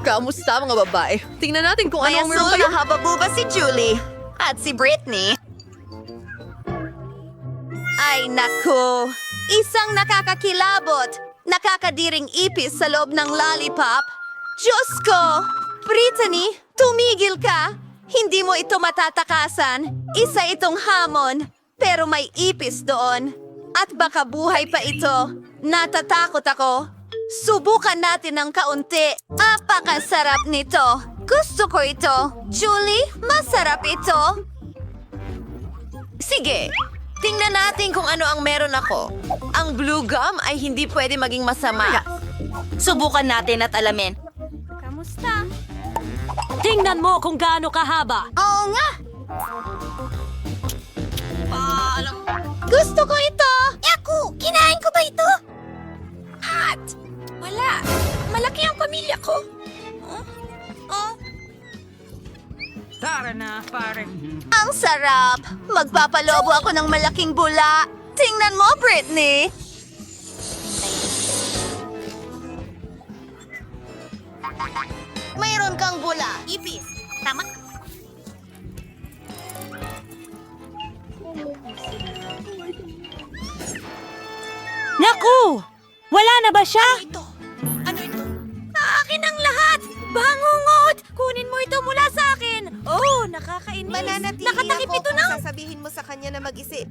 Kamusta mga babae? Tingnan natin kung ano ang meron Asul kayo. na hababuba si Julie at si Britney. Ay naku, isang nakakakilabot, nakakadiring ipis sa loob ng lollipop. Diyos ko! Brittany, tumigil ka! Hindi mo ito matatakasan. Isa itong hamon, pero may ipis doon. At baka buhay pa ito. Natatakot ako. Subukan natin ng kaunti. Apakasarap nito. Gusto ko ito. Julie, masarap ito. Sige, tingnan natin kung ano ang meron ako. Ang blue gum ay hindi pwede maging masama. Subukan natin at alamin. Kamusta? Tingnan mo kung gaano kahaba. Oo nga. Gusto ko ito. Yaku, kinain ko ba ito? Hot. Wala. Malaki ang pamilya ko. Tara na, pare. Ang sarap. Magpapalobo ako ng malaking bula. Tingnan mo, Britney. Mayroon kang bula. Ipis. Tama. Naku! Wala na ba siya? Ano ito? Akin ang lahat! Bangungot! Kunin mo ito mula sa akin! Oh, nakakainis. Mananatili Nakatakip ako ito kung ng... sasabihin mo sa kanya na mag-isip.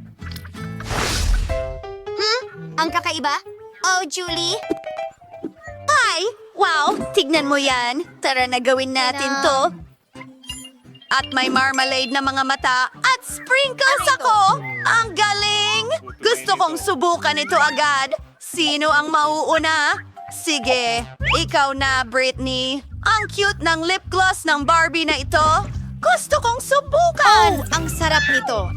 Ang kakaiba? Oh, Julie? Ay! Wow! Tignan mo yan. Tara na gawin natin to. At may marmalade na mga mata at sprinkles ako! Ang galing! Gusto kong subukan ito agad. Sino ang mauuna? Sige, ikaw na, Britney. Ang cute ng lip gloss ng Barbie na ito. Gusto kong subukan! Ang sarap nito.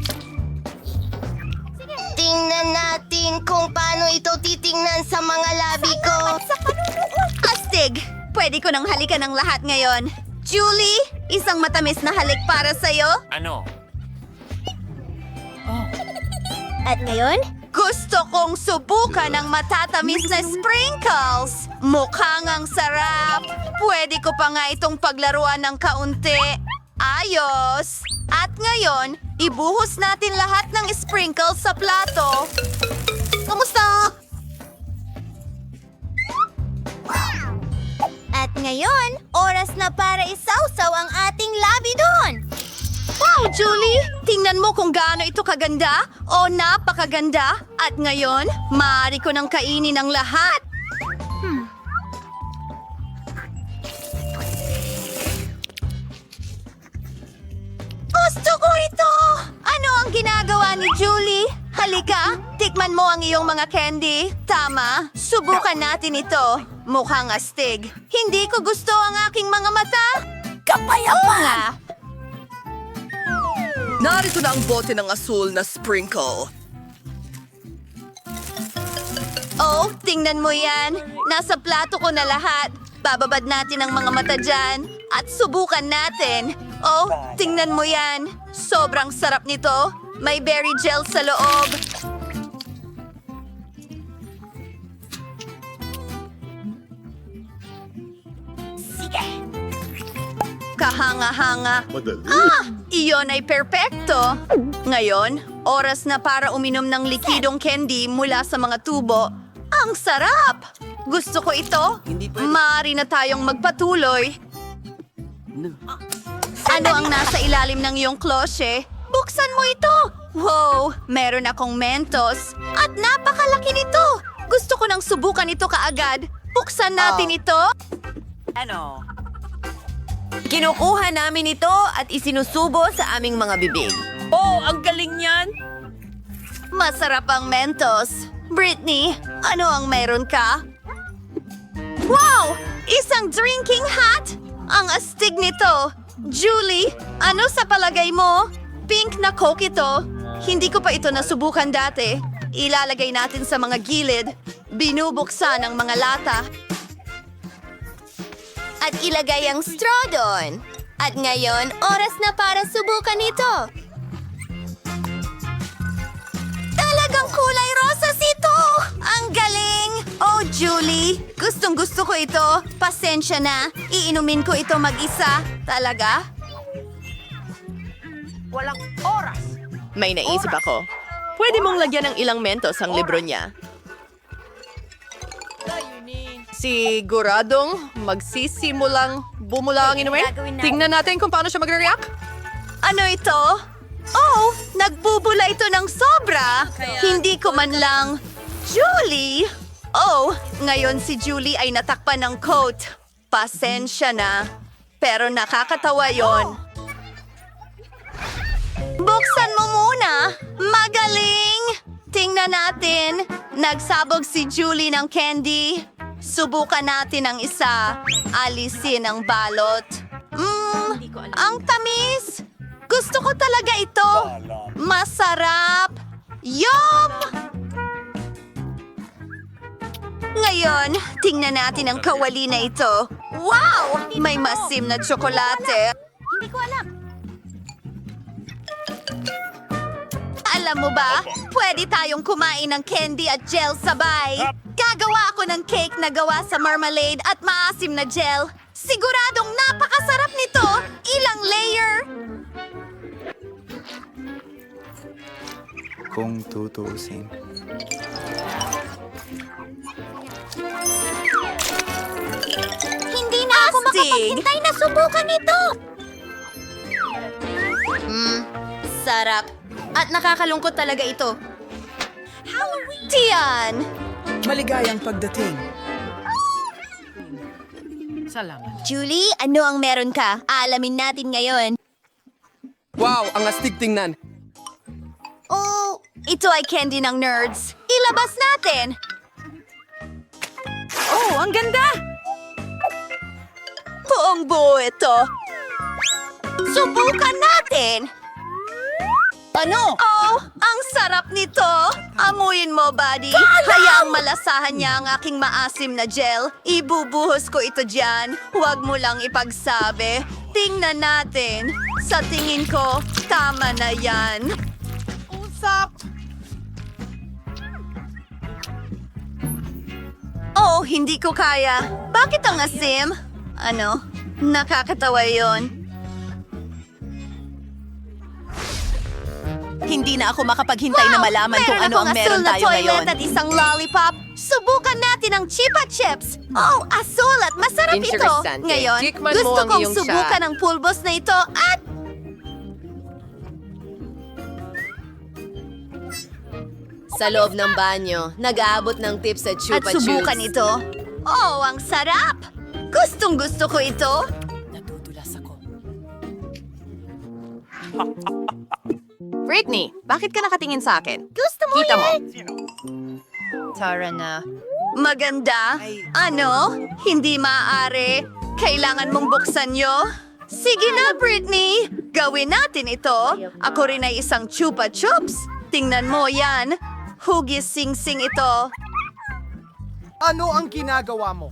Tingnan natin kung paano ito titingnan sa mga labi ko. Astig! Pwede ko nang halikan ng lahat ngayon. Julie, isang matamis na halik para sa'yo. Ano? At ngayon? Gusto kong subukan ang matatamis na sprinkles. Mukhang ang sarap. Pwede ko pa nga itong paglaruan ng kaunti. Ayos! At ngayon, ibuhos natin lahat ng sprinkles sa plato. Kamusta? At ngayon, oras na para isawsaw ang ating labi doon. Wow, Julie! Tingnan mo kung gaano ito kaganda. O, napakaganda. At ngayon, maaari ko nang kainin ang lahat. Gusto ko ito! Ano ang ginagawa ni Julie? Halika, tikman mo ang iyong mga candy. Tama, subukan natin ito. Mukhang astig. Hindi ko gusto ang aking mga mata. Kapayapaan! Narito na ang bote ng asul na sprinkle. Oh, tingnan mo yan. Nasa plato ko na lahat. Bababad natin ang mga mata dyan at subukan natin. Oh, tingnan mo yan. Sobrang sarap nito. May berry gel sa loob. Sige. Kahanga-hanga. Iyon ay perpekto. Ngayon, oras na para uminom ng likidong candy mula sa mga tubo. Ang sarap! Gusto ko ito. Maaari na tayong magpatuloy. Ano ang nasa ilalim ng iyong klosye? Buksan mo ito! Wow! Meron akong Mentos. At napakalaki nito! Gusto ko nang subukan ito kaagad. Buksan natin ito. Ano? Kinukuha namin ito at isinusubo sa aming mga bibig. Oh, ang galing niyan! Masarap ang Mentos. Britney, ano ang meron ka? Wow! Isang drinking hat! Ang astig nito! Julie, ano sa palagay mo? Pink na Coke ito. Hindi ko pa ito nasubukan dati. Ilalagay natin sa mga gilid. Binubuksan ang mga lata. At ilagay ang straw doon. At ngayon, oras na para subukan ito. Talagang kulay rosas ito! Ang galing! Oh, Julie, gustong-gusto ko ito. Pasensya na. Iinumin ko ito mag-isa. Talaga? Walang oras. May naisip ako. Pwede mong lagyan ng ilang mentos ang libro niya. Siguradong magsisimulang bumula ang inumin. Tingnan natin kung paano siya magre-react. Ano ito? Oh, nagbubula ito ng sobra. Hindi ko man lang. Julie! Oh, ngayon si Julie ay natakpan ng coat. Pasensya na. Pero nakakatawa yon. Buksan mo muna. Magaling! Tingnan natin. Nagsabog si Julie ng candy. Subukan natin ang isa. Alisin ang balot. Ang tamis! Gusto ko talaga ito. Masarap! Yum! Ngayon, tingnan natin ang kawali na ito. Wow! May masim na tsokolate. Hindi ko alam. Alam mo ba, pwede tayong kumain ng candy at gel sabay. Gagawa ako ng cake na gawa sa marmalade at maasim na gel. Siguradong napakasarap nito. Ilang layer. Kung tutuusin. Hindi na ako makapaghintay na subukan ito. Sarap. At nakakalungkot talaga ito. Tiyan! Maligayang pagdating. Salamat. Julie, ano ang meron ka? Alamin natin ngayon. Wow, ang astig tingnan. Oh, ito ay candy ng nerds. Ilabas natin! Oh, ang ganda! Buong buo ito. Subukan natin! Ano? Oh, ang sarap nito! Amuyin mo, buddy. Hayaang malasahan niya ang aking maasim na gel. Ibubuhos ko ito dyan. Huwag mo lang ipagsabi. Tingnan natin. Sa tingin ko, tama na yan. Usap! Oh, hindi ko kaya. Bakit ang asim? Ano? Nakakatawa yon. Hindi na ako makapaghintay na malaman kung ano ang meron tayo ngayon. Meron akong asul na toilet at isang lollipop. Subukan natin ang Chipa Chips. Oh, asul at masarap ito. Interesante. Ngayon, Tikman mo gusto ang kong iyong subukan ang pulbos na ito at... Sa loob ng banyo, nag-aabot ng tips sa Chupa At subukan Chups. ito. Oh, ang sarap! Gustong gusto ko ito. Nadudulas ako. Britney, bakit ka nakatingin sa akin? Gusto mo Kita mo. Tara na. Maganda? Ano? Hindi maaari. Kailangan mong buksan nyo? Sige na, Britney. Gawin natin ito. Ako rin ay isang Chupa Chups. Tingnan mo yan. Hugis sing-sing ito. Ano ang ginagawa mo?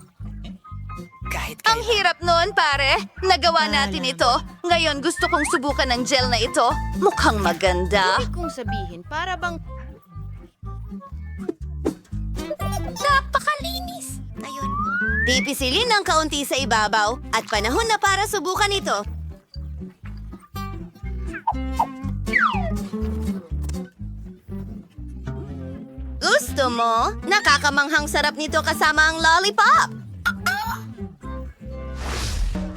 Ang hirap nun, pare. Nagawa natin ito. Ngayon gusto kong subukan ng gel na ito. Mukhang maganda. Kung sabihin, para bang... Napakalinis. Ayun. Pipisilin ng kaunti sa ibabaw at panahon na para subukan ito. Gusto mo? Nakakamanghang sarap nito kasama ang lollipop.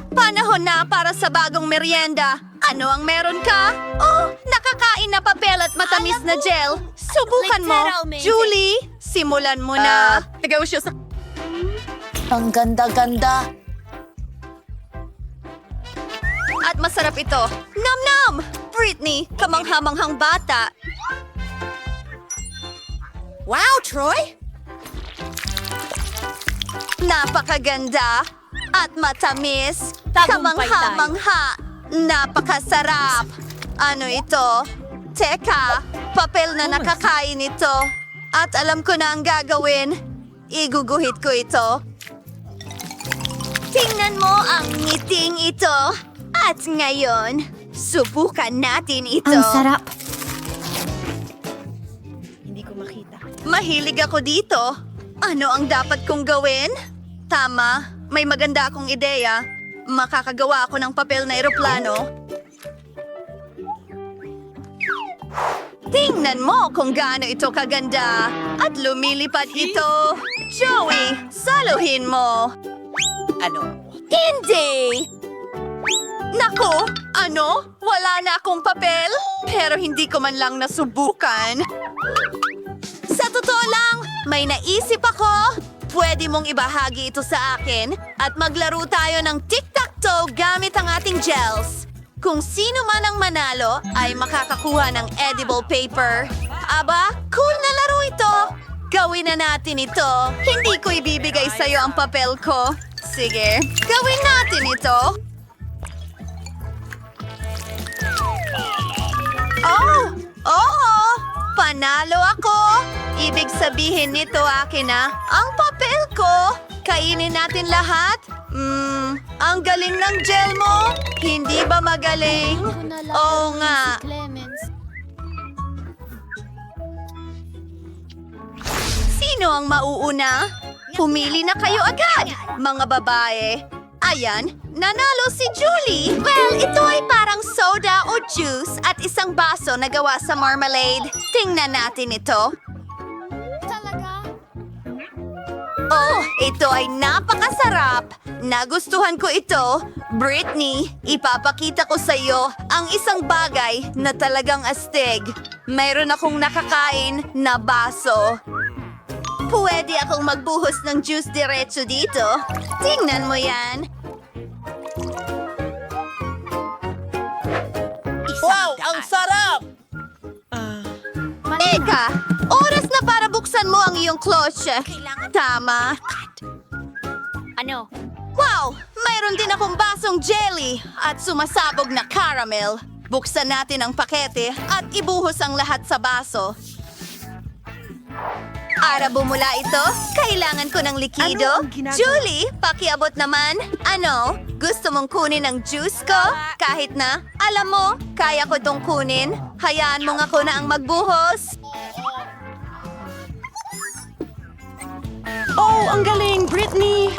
Panahon na para sa bagong merienda. Ano ang meron ka? Oh, nakakain na papel at matamis na gel. Subukan mo. Julie, simulan mo na. Negosyo sa... Ang ganda-ganda. At masarap ito. Nam-nam! Britney, kamanghamanghang bata. Wow, Troy! Napakaganda at matamis. Tagumpay Kamangha-mangha. Napakasarap. Ano ito? Teka, papel na nakakain ito. At alam ko na ang gagawin. Iguguhit ko ito. Tingnan mo ang ngiting ito. At ngayon, subukan natin ito. Ang sarap. Mahilig ako dito. Ano ang dapat kong gawin? Tama, may maganda akong ideya. Makakagawa ako ng papel na eroplano. Tingnan mo kung gaano ito kaganda. At lumilipad ito. Joey, saluhin mo. Hindi! Naku, ano? Wala na akong papel? Pero hindi ko man lang nasubukan. Sa totoo lang, may naisip ako. Pwede mong ibahagi ito sa akin at maglaro tayo ng tic-tac-toe gamit ang ating gels. Kung sino man ang manalo ay makakakuha ng edible paper. Aba, cool na laro ito. Gawin na natin ito. Hindi ko ibibigay sa'yo ang papel ko. Sige, gawin natin ito. Oh! Oo! Panalo ako! Ibig sabihin nito akin na, ang papel ko! Kainin natin lahat? Ang galing ng gel mo! Hindi ba magaling? Oo nga. Sino ang mauuna? Pumili na kayo agad, mga babae. Ayan, nanalo si Julie. Well, ito ay parang soda o juice at isang baso na gawa sa marmalade. Tingnan natin ito. Oh, ito ay napakasarap. Nagustuhan ko ito. Britney, ipapakita ko sa iyo ang isang bagay na talagang astig. Mayroon akong nakakain na baso. Pwede akong magbuhos ng juice diretso dito. Tingnan mo yan. Wow, ang sarap! Teka, oras na para buksan mo ang iyong klotse. Tama. Ano? Wow, mayroon din akong basong jelly at sumasabog na caramel. Buksan natin ang pakete at ibuhos ang lahat sa baso. Para bumula ito, kailangan ko ng likido. Julie, pakiabot naman. Ano? Gusto mong kunin ang juice ko? Kahit na, alam mo, kaya ko itong kunin. Hayaan mo nga ko na ang magbuhos. Oh, ang galing, Britney!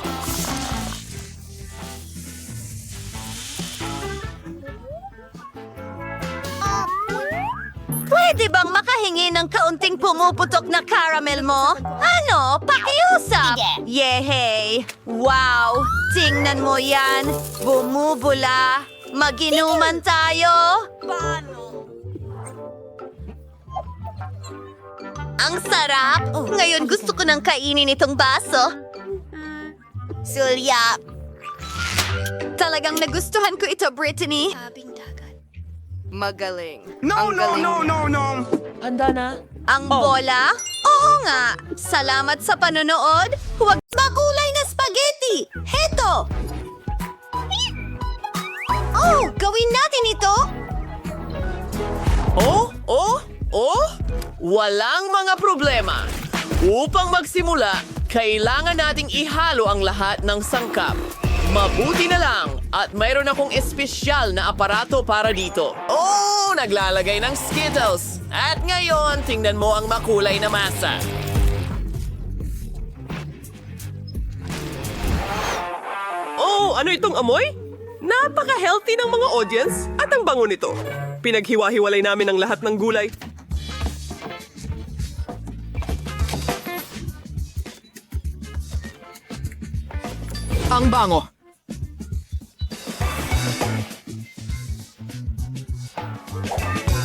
Pwede bang makahingi ng kaunting pumuputok na caramel mo? Ano? Pakiusap! Yehey! Wow! Tingnan mo yan! Bumubula! Maginuman tayo! Ang sarap! Ngayon gusto ko nang kainin itong baso. Sulyap! Talagang nagustuhan ko ito, Brittany. Magaling. No, Ang no, galing. no, no, no! Handa na? Ang bola? Oo nga. Salamat sa panonood. Huwag makulay na spaghetti. Heto! Oh, gawin natin ito. Walang mga problema. Upang magsimula, kailangan nating ihalo ang lahat ng sangkap. Mabuti na lang at mayroon akong espesyal na aparato para dito. Oh, naglalagay ng Skittles. At ngayon, tingnan mo ang makulay na masa. Oh, ano itong amoy? Napaka-healthy ng mga audience at ang bango nito. Pinaghiwa-hiwalay namin ang lahat ng gulay. Ang bango!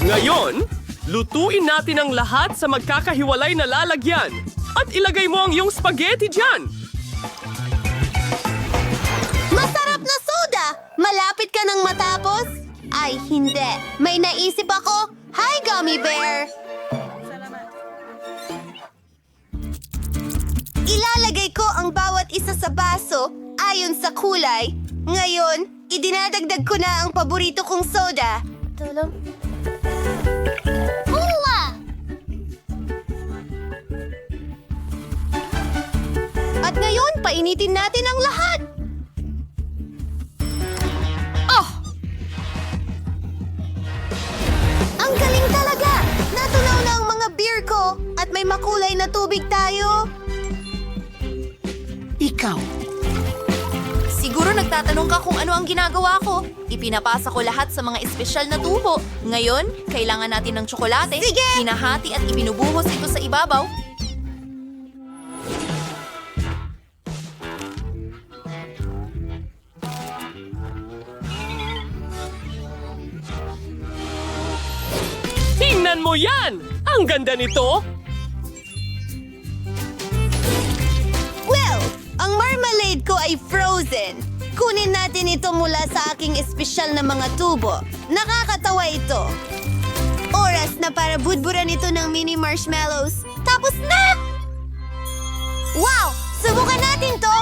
Ngayon, lutuin natin ang lahat sa magkakahiwalay na lalagyan. At ilagay mo ang iyong spaghetti dyan. Masarap na soda. Malapit ka nang matapos? Ay, hindi. May naisip ako. Hi, Gummy Bear! Ilalagay ko ang bawat isa sa baso ayon sa kulay. Ngayon, idinadagdag ko na ang paborito kong soda. At ngayon, painitin natin ang lahat. Oh! Ang galing talaga! Natunaw na ang mga beer ko at may makulay na tubig tayo. ikaw. Siguro nagtatanong ka kung ano ang ginagawa ko. Ipinapasa ko lahat sa mga espesyal na tubo. Ngayon, kailangan natin ng tsokolate. Sige! Hinahati at ibinubuhos ito sa ibabaw. Tingnan mo yan! Ang ganda nito! Well, ang marmalade ko ay frozen. Kunin natin ito mula sa aking espesyal na mga tubo. Nakakatawa ito. Oras na para budburan ito ng mini marshmallows. Tapos na! Wow! Subukan natin to!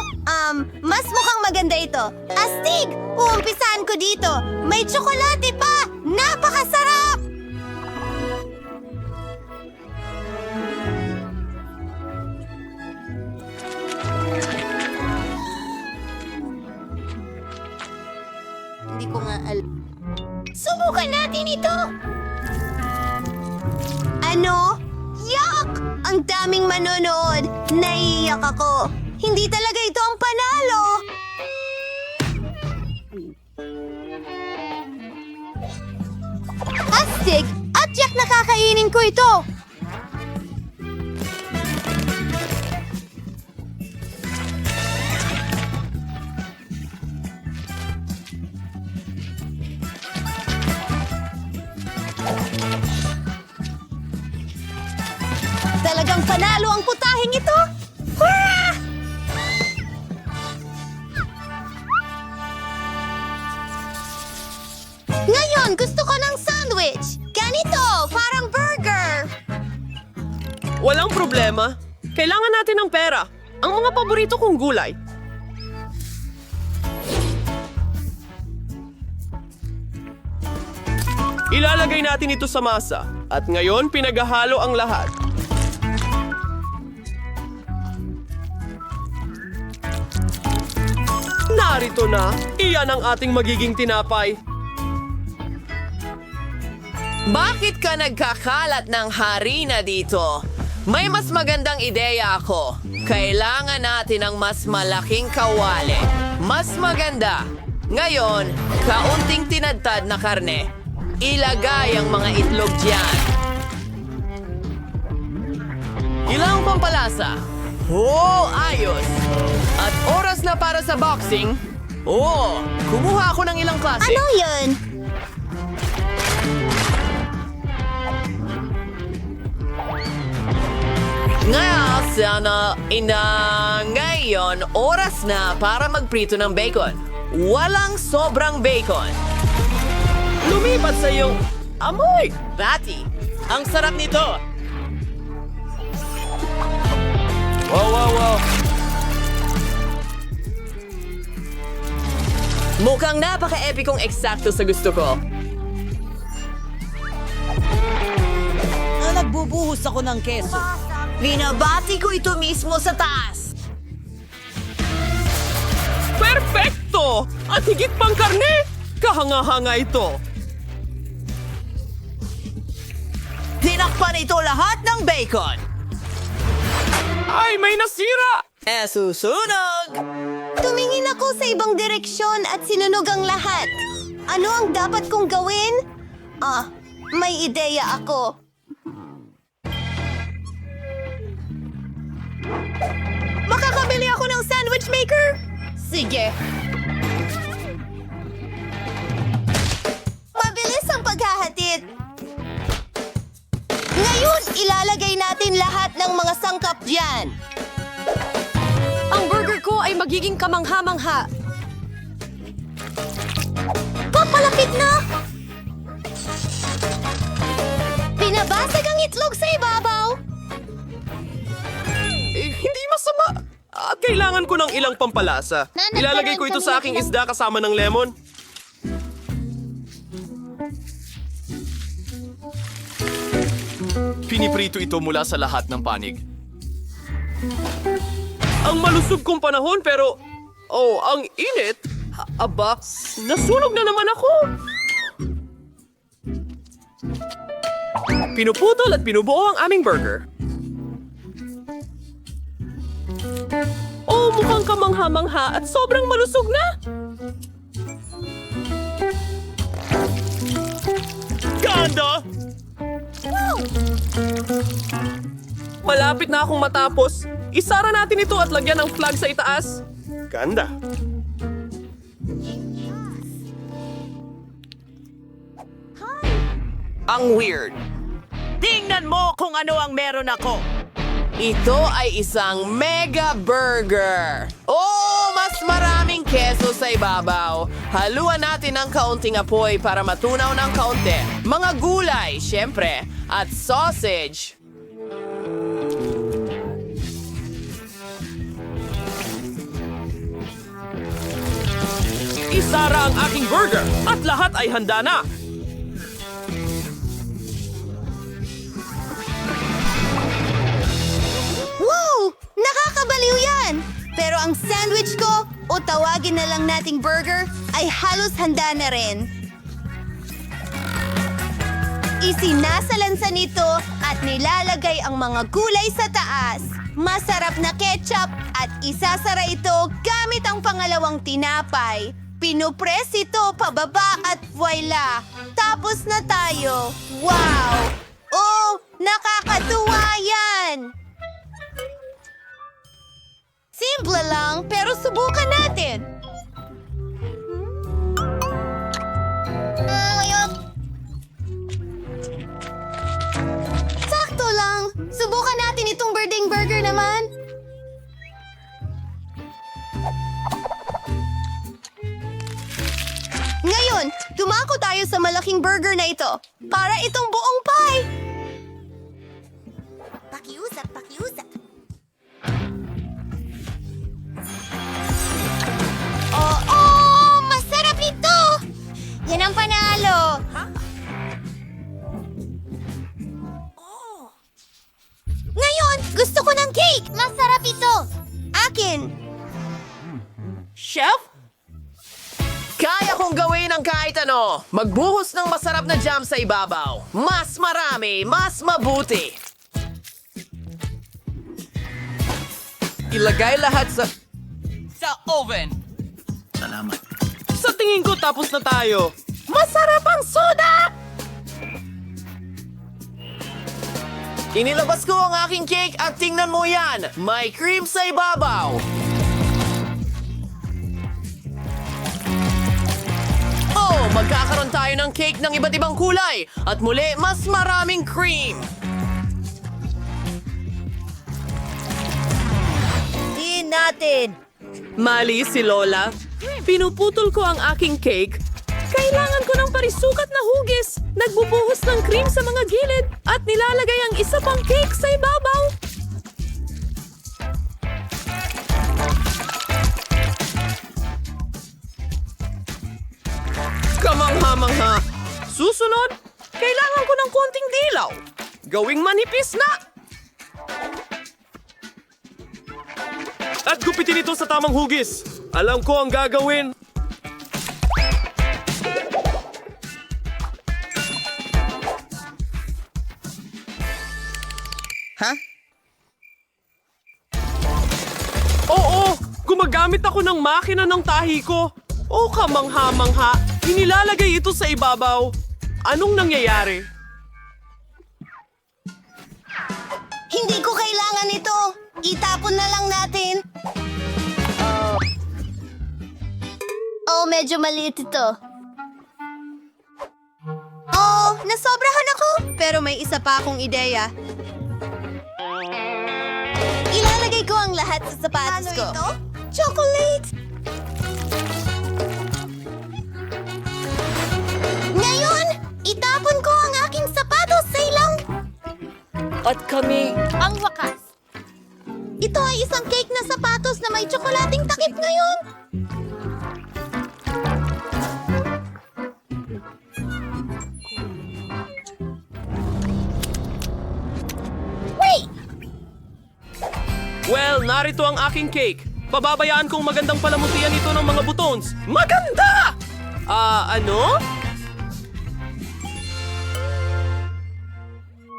Mas mukhang maganda ito. Astig! Uumpisahan ko dito. May tsokolate pa! Napakasarap! Hindi ko nga Subukan natin ito! Ano? Yuck! Ang daming manonood. Naiiyak ako. Hindi talaga ito ang panalo. Astig! At yak nakakainin ko ito! Talagang panalo ang putahing ito! Hurra! Ngayon, gusto ko ng sandwich! Ganito! Parang burger! Walang problema. Kailangan natin ng pera. Ang mga paborito kong gulay. Ilalagay natin ito sa masa. At ngayon, pinaghahalo ang lahat. Narito na. Iyan ang ating magiging tinapay. Bakit ka nagkakalat ng harina dito? May mas magandang ideya ako. Kailangan natin ng mas malaking kawali. Mas maganda. Ngayon, kaunting tinadtad na karne. Ilagay ang mga itlog diyan. Ilang pampalasa. Oh, ayos. At oras na para sa boxing. Oh, kumuha ako ng ilang klase. Ano yun? Ngayon, oras na para magprito ng bacon. Walang sobrang bacon. Lumipat sa iyong amoy. Patty, ang sarap nito. Wow. Mukhang napaka-epikong eksakto sa gusto ko. Nagbubuhos ako ng keso. Binabati ko ito mismo sa taas. Perfecto! At higit pang karne! Kahanga-hanga ito. Tinakpan ito lahat ng bacon. Ay, may nasira! Susunog! Tumingin ako sa ibang direksyon at sinunog ang lahat. Ano ang dapat kong gawin? May ideya ako. Makakabili ako ng sandwich maker? Sige. Mabilis ang paghahatid. Ngayon, ilalagay natin lahat ng mga sangkap diyan. Ang burger ko ay magiging kamangha-mangha. Papalapit na! Pinabasag ang itlog sa ibabaw. Hindi masama. At kailangan ko ng ilang pampalasa. Ilalagay ko ito sa aking isda kasama ng lemon. Piniprito ito mula sa lahat ng panig. Ang malusog kong panahon pero... Oh, ang init. Aba, nasunog na naman ako. Pinuputol at pinubuo ang aming burger. Oh, mukhang kamangha-mangha at sobrang malusog na. Ganda! Malapit na akong matapos. Isara natin ito at lagyan ng flag sa itaas. Ganda. Ang weird. Tingnan mo kung ano ang meron ako. Ito ay isang mega burger. Oh, mas maraming keso sa ibabaw. Haluan natin ng kaunting apoy para matunaw ng kaunti. Mga gulay, syempre, at sausage. Isara ang aking burger at lahat ay handa na. Wow! Nakakabaliw yan! Pero ang sandwich ko, o tawagin na lang nating burger, ay halos handa na rin. Isinasalansan ito at nilalagay ang mga gulay sa taas. Masarap na ketchup at isasara ito gamit ang pangalawang tinapay. Pinupress ito pababa at voila! Tapos na tayo! Wow! Oh! Nakakatuwa yan! Simple lang, pero subukan natin. Sakto lang. Subukan natin itong birding burger naman. Ngayon, dumako tayo sa malaking burger na ito. Para itong buong pie. Pakiusap, pakiusap. Oo! Masarap ito! Yan ang panalo! Ngayon, gusto ko ng cake! Masarap ito! Akin! Chef? Kaya kong gawin ang kahit ano. Magbuhos ng masarap na jam sa ibabaw. Mas marami, mas mabuti. Ilagay lahat sa... oven. Sa tingin ko tapos na tayo. Masarap ang soda! Inilabas ko ang aking cake at tingnan mo yan. May cream sa ibabaw. Oh, magkakaroon tayo ng cake ng iba't ibang kulay. At muli, mas maraming cream. Diin natin! Mali si Lola. Pinuputol ko ang aking cake. Kailangan ko ng parisukat na hugis. Nagbubuhos ng cream sa mga gilid at nilalagay ang isa pang cake sa ibabaw. Kamangha-mangha. Susunod, kailangan ko ng konting dilaw. Gawing manipis na. At gupitin ito sa tamang hugis. Alam ko ang gagawin. Oo! Gumagamit ako ng makina ng tahi ko. Oh, kamangha-mangha. Inilalagay ito sa ibabaw. Anong nangyayari? Hindi ko kailangan ito. Itapon na lang natin. Oh, medyo maliit ito. Oh, nasobrahan ako. Pero may isa pa akong ideya. Ilalagay ko ang lahat sa sapatos ko. Ito? Chocolate! Ngayon, itapon ko ang aking sapatos sa ilong. At kami... Ang wakas. Ito ay isang cake na sapatos na may tsokolating takip ngayon. Wait! Well, narito ang aking cake. Pababayaan kong magandang palamutian ito ng mga buttons. Maganda! Ano?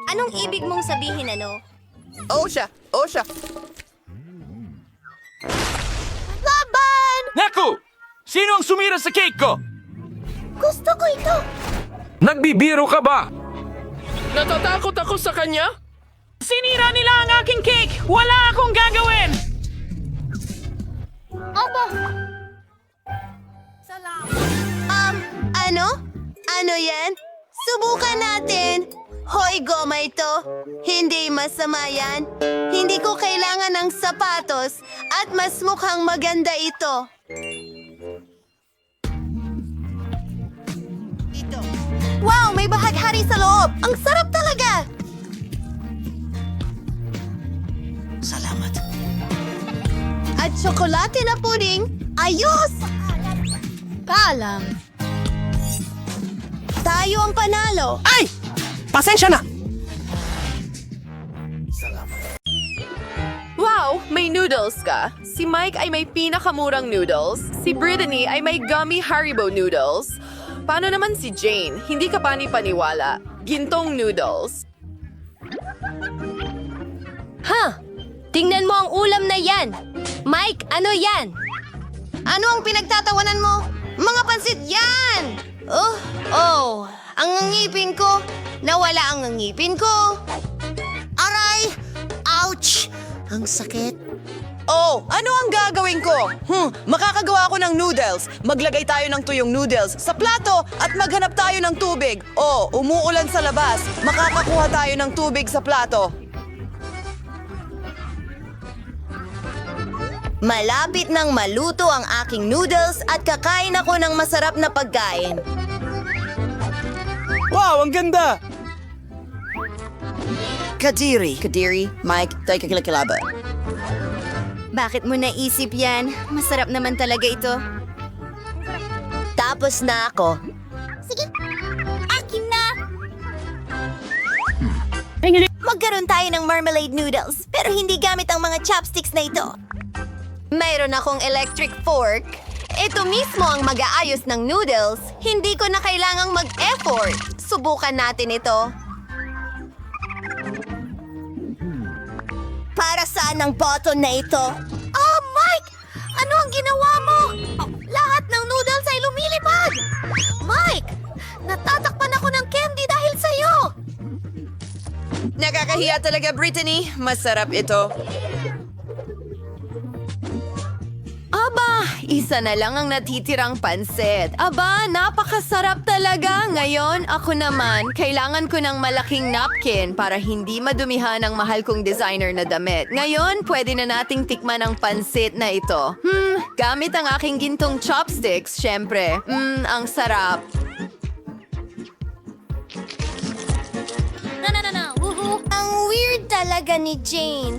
Anong ibig mong sabihin, ano? Osha! Osha! Laban! Naku! Sino ang sumira sa cake ko? Gusto ko ito. Nagbibiro ka ba? Natatakot ako sa kanya? Sinira nila ang aking cake! Wala akong gagawin! Ano? Ano yan? Subukan natin. Hoy, goma ito. Hindi masama yan. Hindi ko kailangan ng sapatos at mas mukhang maganda ito. Wow, may bahaghari sa loob. Ang sarap talaga. Salamat. At tsokolate na pudding. Ayos! Paalam. Tayo ang panalo. Ay! Pasensya na! Wow, may noodles ka. Si Mike ay may pinakamurang noodles. Si Brittany ay may gummy Haribo noodles. Paano naman si Jane? Hindi ka paniwala. Gintong noodles. Tingnan mo ang ulam na yan. Mike, ano yan? Ano ang pinagtatawanan mo? Mga pansit yan! Ang ngipin ko. Nawala ang ngipin ko. Aray! Ouch! Ang sakit. Oh, ano ang gagawin ko? Makakagawa ako ng noodles. Maglagay tayo ng tuyong noodles sa plato at maghanap tayo ng tubig. Oh, umuulan sa labas. Makakakuha tayo ng tubig sa plato. Malapit nang maluto ang aking noodles at kakain ako ng masarap na pagkain. Wow, ang ganda! Kadiri, Mike, tayo kakilakilaba. Bakit mo naisip yan? Masarap naman talaga ito. Tapos na ako. Sige, akin na! Magkaroon tayo ng marmalade noodles, pero hindi gamit ang mga chopsticks na ito. Mayroon akong electric fork. Ito mismo ang mag-aayos ng noodles. Hindi ko na kailangang mag-effort. Subukan natin ito. Para saan ang button na ito? Oh, Mike! Ano ang ginawa mo? Lahat ng noodles ay lumilipad! Mike! Natatakpan ako ng candy dahil sa'yo! Nakakahiya talaga, Brittany. Masarap ito. Aba, isa na lang ang natitirang pansit. Aba, napakasarap talaga. Ngayon, ako naman, kailangan ko ng malaking napkin para hindi madumihan ang mahal kong designer na damit. Ngayon, pwede na nating tikman ang pansit na ito. Gamit ang aking gintong chopsticks, syempre. Ang sarap. Ang weird talaga ni Jane.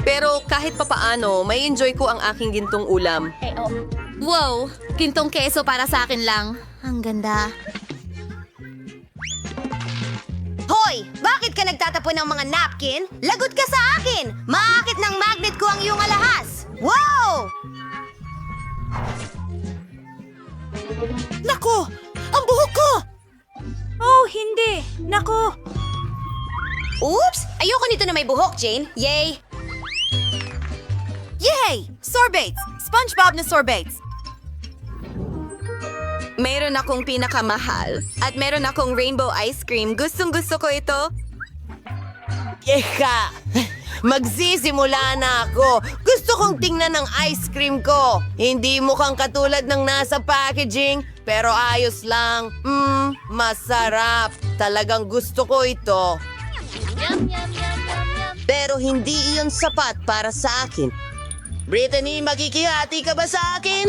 Pero kahit papaano, may enjoy ko ang aking gintong ulam. Wow, gintong keso para sa akin lang. Ang ganda. Hoy! Bakit ka nagtatapon ng mga napkin? Lagot ka sa akin! Maakit ng magnet ko ang iyong alahas! Wow! Nako! Ang buhok ko! Oh, hindi. Nako. Oops! Ayoko nito na may buhok, Jane. Yay! Yay! Sorbates! SpongeBob na sorbates! Meron akong pinakamahal at meron akong rainbow ice cream. Gustong-gusto ko ito. Eka! Magsisimula na ako. Gusto kong tingnan ang ice cream ko. Hindi mukhang katulad ng nasa packaging, pero ayos lang. Masarap. Talagang gusto ko ito. Pero hindi iyon sapat para sa akin. Brittany, makikihati ka ba sa akin?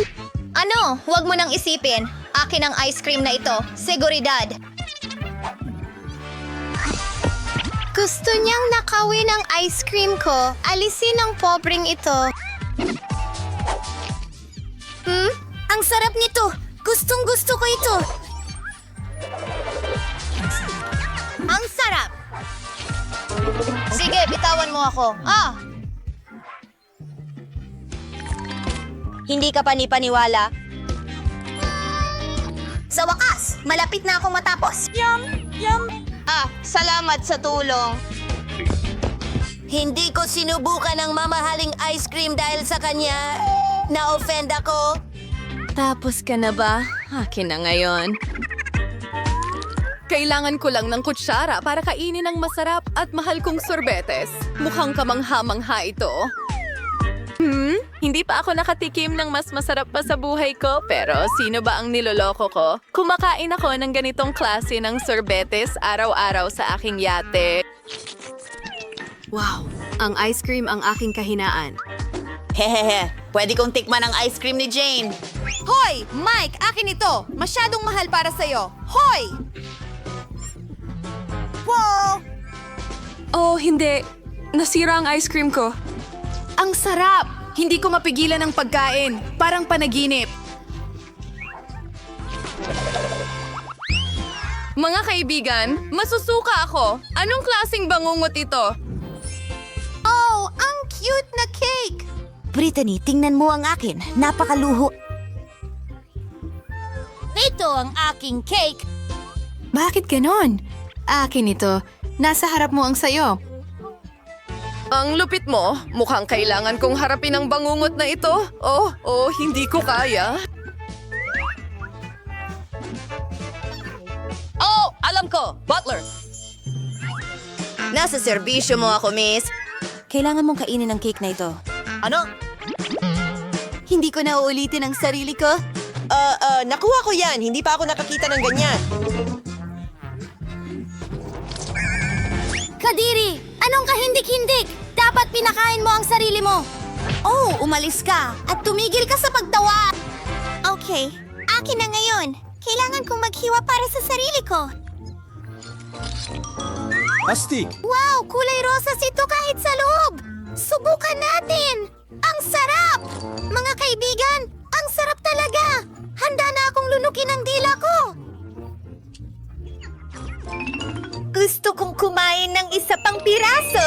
Ano? Huwag mo nang isipin. Akin ang ice cream na ito. Seguridad. Gusto niyang nakawin ang ice cream ko. Alisin ang pobreng ito. Ang sarap nito. Gustong-gusto ko ito. Ang sarap. Sige, bitawan mo ako. Hindi ka panipaniwala. Sa wakas, malapit na akong matapos. Salamat sa tulong. Hindi ko sinubukan ang mamahaling ice cream dahil sa kanya. Na-offend ako. Tapos ka na ba? Akin na ngayon. Kailangan ko lang ng kutsara para kainin ang masarap at mahal kong sorbetes. Mukhang kamangha-mangha ito. Hindi pa ako nakatikim ng mas masarap pa sa buhay ko, pero sino ba ang niloloko ko? Kumakain ako ng ganitong klase ng sorbetes araw-araw sa aking yate. Wow, ang ice cream ang aking kahinaan. Hehehe, pwede kong tikman ang ice cream ni Jane. Hoy! Mike, akin ito! Masyadong mahal para sa'yo. Hoy! Wow! Oh, hindi. Nasira ang ice cream ko. Ang sarap! Hindi ko mapigilan ang pagkain. Parang panaginip. Mga kaibigan, masusuka ako. Anong klaseng bangungot ito? Oh, ang cute na cake! Brittany, tingnan mo ang akin. Napakaluho. Ito ang aking cake. Bakit ganon? Akin ito. Nasa harap mo ang sayo. Ang lupit mo. Mukhang kailangan kong harapin ang bangungot na ito. Oh, hindi ko kaya. Oh, alam ko! Butler! Nasa serbisyo mo ako, miss. Kailangan mong kainin ang cake na ito. Ano? Hindi ko na uulitin ang sarili ko. Nakuha ko yan. Hindi pa ako nakakita ng ganyan. Kadiri, anong kahindik-hindik? Dapat pinakain mo ang sarili mo. Oh, umalis ka at tumigil ka sa pagtawa. Okay, akin na ngayon. Kailangan kong maghiwa para sa sarili ko. Astig! Wow, kulay rosas ito kahit sa loob. Subukan natin. Ang sarap! Mga kaibigan, ang sarap talaga. Handa na akong lunukin ang dila ko. Gusto kong kumain ng isa pang piraso.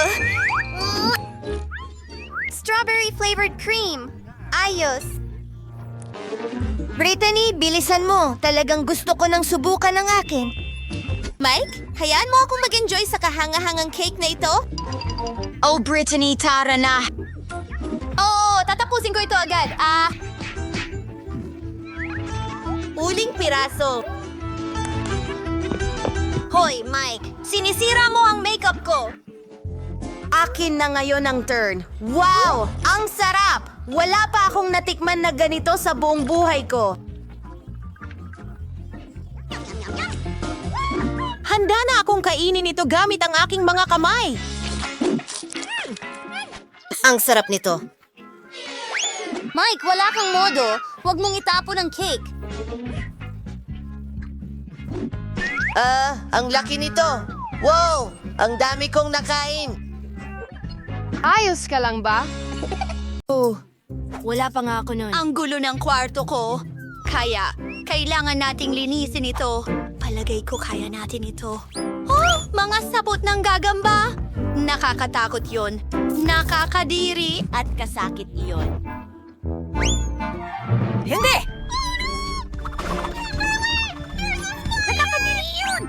Strawberry flavored cream. Ayos. Brittany, bilisan mo. Talagang gusto ko nang subukan ng akin. Mike, hayaan mo akong mag-enjoy sa kahanga-hangang cake na ito. Oh, Brittany, tara na. Oo, tatapusin ko ito agad. Uling piraso. Hoy, Mike, sinisira mo ang makeup ko. Akin na ngayon ang turn. Wow! Ang sarap! Wala pa akong natikman na ganito sa buong buhay ko. Handa na akong kainin ito gamit ang aking mga kamay. Ang sarap nito. Mike, wala kang modo. Huwag mong itapon ang cake. Ang laki nito. Wow! Ang dami kong nakain. Ayos ka lang ba? Wala pa nga ako nun. Ang gulo ng kwarto ko. Kaya, kailangan nating linisin ito. Palagay ko kaya natin ito. Oh, mga sapot ng gagamba! Nakakatakot yon. Nakakadiri at kasakit iyon. Hindi! Nakakadiri yun!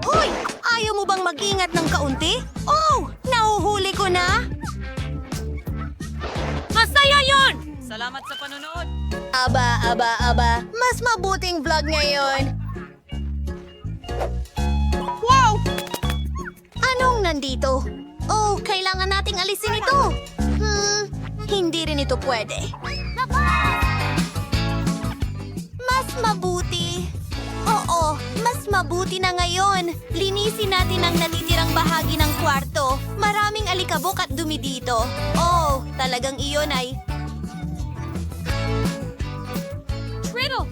Hoy! Ayaw mo bang mag-ingat ng kaunti? Oh! Nahuhuli ko na! Masaya yon! Salamat sa panonood! Aba. Mas mabuting vlog ngayon. Wow! Anong nandito? Oh, kailangan nating alisin ito. Hindi rin ito pwede. Mas mabuti. Oo, mas mabuti na ngayon. Linisin natin ang natitirang bahagi ng kwarto. Maraming alikabok at dumi dito. Oh, talagang iyon ay... Riddle!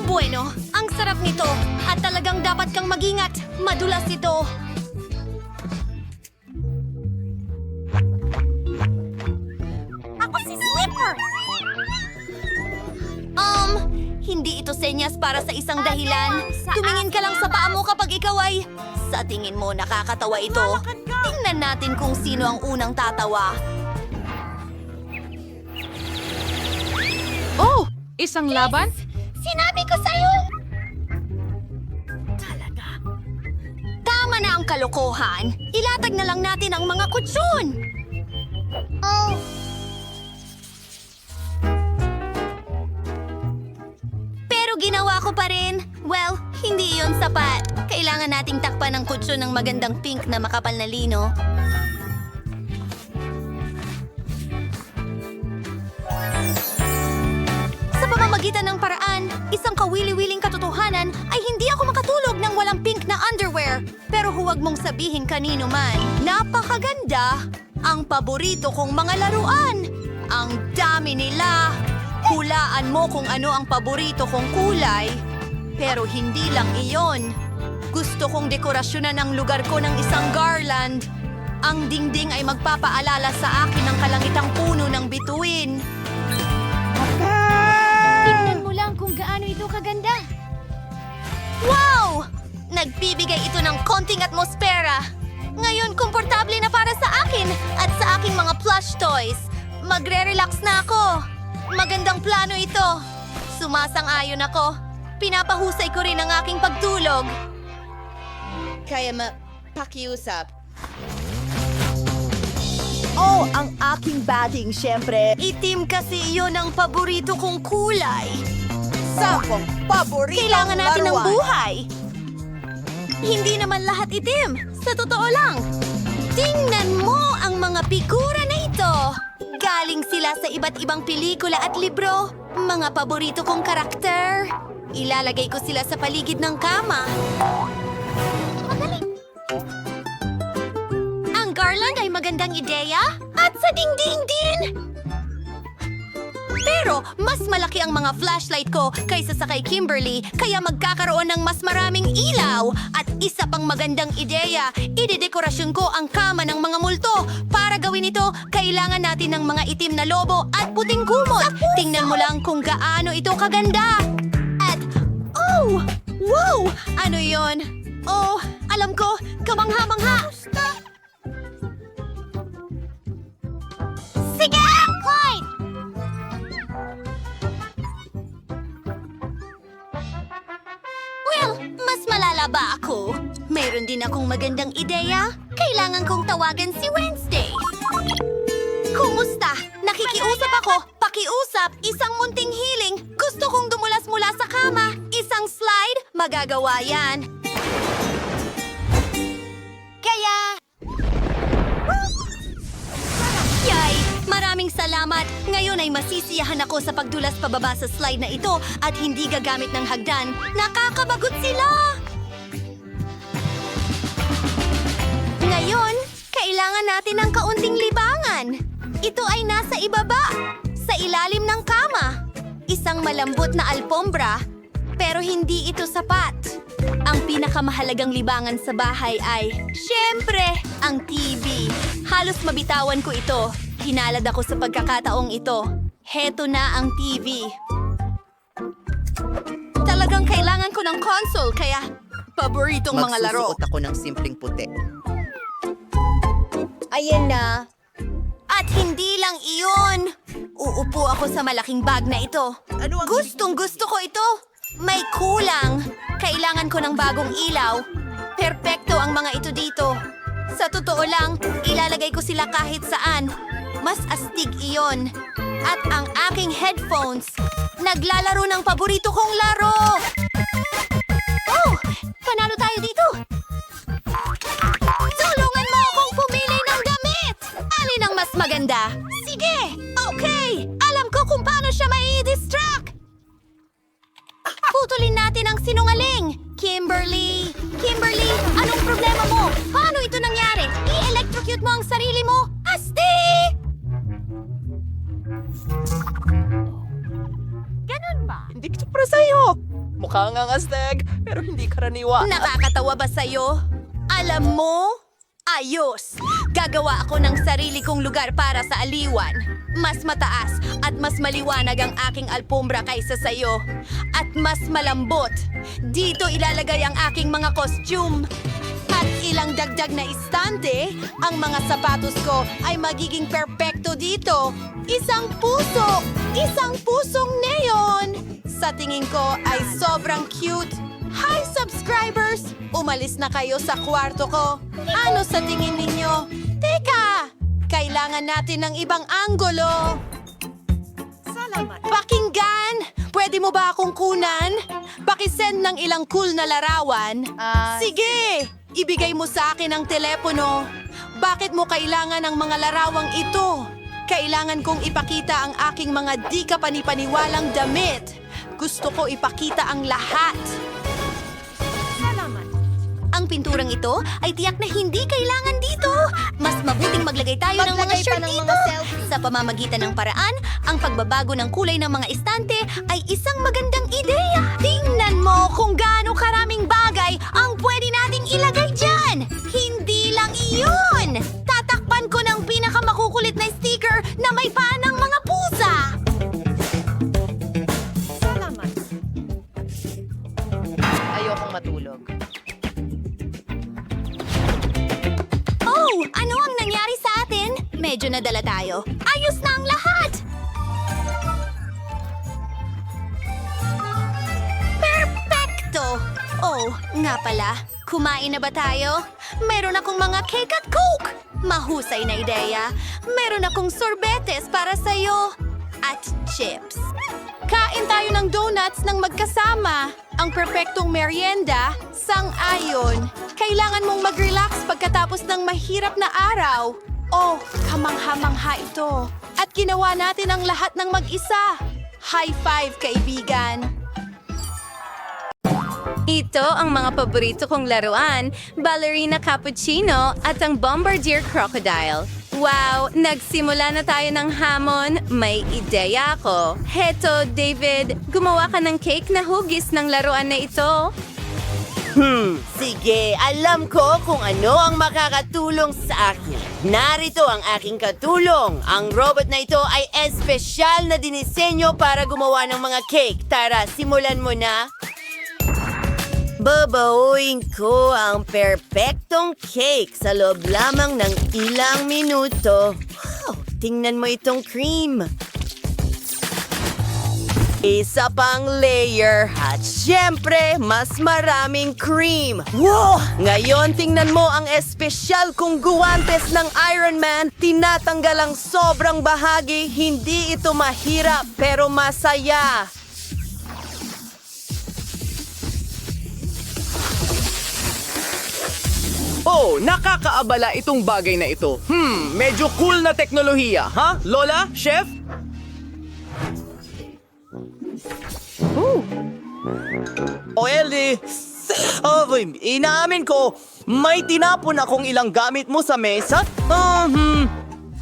Bueno, ang sarap nito. At talagang dapat kang mag-ingat. Madulas ito. Ako si Slipper! Hindi ito senyas para sa isang dahilan. Tumingin ka lang sa paa mo kapag ikaw ay... Sa tingin mo, nakakatawa ito. Tingnan natin kung sino ang unang tatawa. Oh! Isang laban? Sinabi ko sa'yo! Talaga. kalokohan. Ilatag na lang natin ang mga kutsyon. Pero ginawa ko pa rin. Well, hindi iyon sapat. Kailangan nating takpan ng kutsyon ng magandang pink na makapal na lino. Sa pamamagitan ng paraan, isang kawili-wiling katotohanan ay hindi ako makatulog ng walang pink na underwear. Pero huwag mong sabihin kanino man, napakaganda! Ang paborito kong mga laruan! Ang dami nila! Hulaan mo kung ano ang paborito kong kulay. Pero hindi lang iyon. Gusto kong dekorasyonan ang lugar ko ng isang garland. Ang dingding ay magpapaalala sa akin ng kalangitang puno ng bituin. Tingnan mo lang kung gaano ito kaganda. Wow! Nagbibigay ito ng konting atmosfera. Ngayon, komportable na para sa akin at sa aking mga plush toys. Magre-relax na ako. Magandang plano ito. Sumasang-ayon ako. Pinapahusay ko rin ang aking pagtulog. Kaya pakiusap. Oh, ang aking batting, syempre. Itim kasi iyon ang paborito kong kulay. Sakong paborito Kailangan natin ng buhay. Hindi naman lahat itim. Sa totoo lang. Tingnan mo ang mga figura na ito. Galing sila sa iba't ibang pelikula at libro. Mga paborito kong karakter. Ilalagay ko sila sa paligid ng kama. Magaling. Ang garland ay magandang ideya at sa dingding din. Pero mas malaki ang mga flashlight ko kaysa sa kay Kimberly, kaya magkakaroon ng mas maraming ilaw. At isa pang magandang ideya, idedekorasyon ko ang kama ng mga multo. Para gawin ito, kailangan natin ng mga itim na lobo at puting kumot. Tingnan mo lang kung gaano ito kaganda. At, oh! Wow! Ano yon? Oh, alam ko, kamangha-mangha. Sige! Clyde! Well, mas malala ba ako? Mayroon din akong magandang ideya. Kailangan kong tawagan si Wednesday. Kumusta? Nakikiusap ako. Pakiusap, isang munting hiling. Gusto kong dumulas mula sa kama. Isang slide, magagawa yan. Kaya... Yay! Maraming salamat! Ngayon ay masisiyahan ako sa pagdulas pababa sa slide na ito at hindi gagamit ng hagdan. Nakakabagot sila! Ngayon, kailangan natin ng kaunting libangan. Ito ay nasa ibaba, sa ilalim ng kama. Isang malambot na alpombra, pero hindi ito sapat. Ang pinakamahalagang libangan sa bahay ay, syempre, ang TV. Halos mabitawan ko ito. Hinalad ako sa pagkakataong ito. Heto na ang TV. Talagang kailangan ko ng console, kaya paboritong mga laro. Magsusuot ako ng simpleng puti. Ayan na. At hindi lang iyon. Uupo ako sa malaking bag na ito. Gustong gusto ko ito. May kulang. Kailangan ko ng bagong ilaw. Perpekto ang mga ito dito. Sa totoo lang, ilalagay ko sila kahit saan. Mas astig iyon. At ang aking headphones, naglalaro ng paborito kong laro. Oh! Panalo tayo dito. Tulungan mo akong pumili ng damit! Alin ang mas maganda? Sige! Okay! Alam ko kung paano siya mai-distract! Putulin natin ang sinungaling! Kimberly! Kimberly! Anong problema mo? Paano ito nangyari? I-electrocute mo ang sarili mo? Asti! Ganun ba? Hindi ito para sa'yo. Mukha nga astig, pero hindi karaniwa. Nakakatawa ba sa'yo? Alam mo? Ayos! Gagawa ako ng sarili kong lugar para sa aliwan. Mas mataas at mas maliwanag ang aking alpombra kaysa sa'yo. At mas malambot. Dito ilalagay ang aking mga costume. At ilang dagdag na istante, ang mga sapatos ko ay magiging perpekto dito. Isang puso! Isang pusong neon! Sa tingin ko ay sobrang cute. Hi, subscribers! Umalis na kayo sa kwarto ko. Ano sa tingin ninyo? Teka! Kailangan natin ng ibang angulo. Pakinggan! Pwede mo ba akong kunan? Pakisend ng ilang cool na larawan. Sige! Ibigay mo sa akin ang telepono. Bakit mo kailangan ng mga larawang ito? Kailangan kong ipakita ang aking mga di kapanipaniwalang damit. Gusto ko ipakita ang lahat. Ang pinturang ito ay tiyak na hindi kailangan dito. Mas mabuting maglagay tayo ng mga shirt dito. Sa pamamagitan ng paraan, ang pagbabago ng kulay ng mga estante ay isang magandang ideya. Tingnan mo kung gaano karaming bagay ang pwede nating ilagay dyan. Hindi lang iyon. Tatakpan ko ng pinakamakukulit na sticker na may paa ng mga pusa. Ayokong matulog. Oh, ano ang nangyari sa atin? Medyo nadala tayo. Ayos na ang lahat! Perfecto! Oh, nga pala. Kumain na ba tayo? Meron akong mga cake at coke! Mahusay na ideya. Meron akong sorbetes para sa'yo. At chips. Kain tayo ng donuts ng magkasama. Ang perpektong merienda, sang-ayon. Kailangan mong mag-relax pagkatapos ng mahirap na araw. Oh, kamangha-mangha ito. At ginawa natin ang lahat ng mag-isa. High five, kaibigan! Ito ang mga paborito kong laruan, Ballerina Cappuccino at ang Bombardier Crocodile. Wow, nagsimula na tayo ng hamon. May ideya ako. Heto, David, gumawa ka ng cake na hugis ng laruan na ito. Sige, alam ko kung ano ang makakatulong sa akin. Narito ang aking katulong. Ang robot na ito ay espesyal na dinisenyo para gumawa ng mga cake. Tara, simulan mo na. Babauin ko ang perpektong cake sa loob lamang ng ilang minuto. Wow, tingnan mo itong cream. Isa pang layer at syempre, mas maraming cream. Wow! Ngayon, tingnan mo ang espesyal kong guwantes ng Iron Man. Tinatanggal ang sobrang bahagi. Hindi ito mahirap pero masaya. Oh, nakakaabala itong bagay na ito. Medyo cool na teknolohiya, ha? Lola? Chef? O Ellie, inaamin ko, may tinapon akong ilang gamit mo sa mesa.